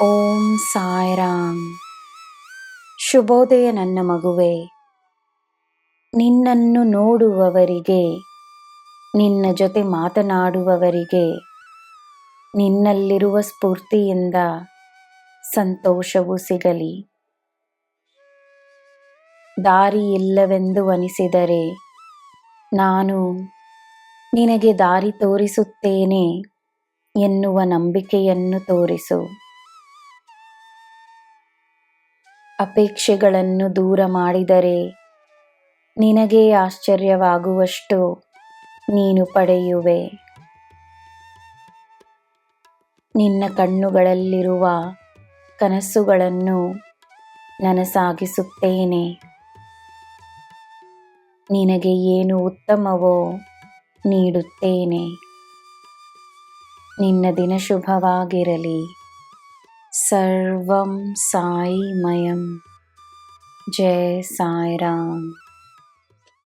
ಓಂ ಸಾಯಿರಾಮ್. ಶುಭೋದಯ ನನ್ನ ಮಗುವೆ. ನಿನ್ನನ್ನು ನೋಡುವವರಿಗೆ, ನಿನ್ನ ಜೊತೆ ಮಾತನಾಡುವವರಿಗೆ ನಿನ್ನಲ್ಲಿರುವ ಸ್ಫೂರ್ತಿಯಿಂದ ಸಂತೋಷವು ಸಿಗಲಿ. ದಾರಿ ಇಲ್ಲವೆಂದು ಅನಿಸಿದರೆ ನಾನು ನಿನಗೆ ದಾರಿ ತೋರಿಸುತ್ತೇನೆ ಎನ್ನುವ ನಂಬಿಕೆಯನ್ನು ತೋರಿಸು. ಅಪೇಕ್ಷೆಗಳನ್ನು ದೂರ ಮಾಡಿದರೆ ನಿನಗೇ ಆಶ್ಚರ್ಯವಾಗುವಷ್ಟು ನೀನು ಪಡೆಯುವೆ. ನಿನ್ನ ಕಣ್ಣುಗಳಲ್ಲಿರುವ ಕನಸುಗಳನ್ನು ನನಸಾಗಿಸುತ್ತೇನೆ. ನಿನಗೆ ಏನು ಉತ್ತಮವೋ ನೀಡುತ್ತೇನೆ. ನಿನ್ನ ದಿನ ಶುಭವಾಗಿರಲಿ. ಸರ್ವಂ ಸಾಯಿಮಯಂ. ಜೈ ಸಾಯಿರಾಮ್.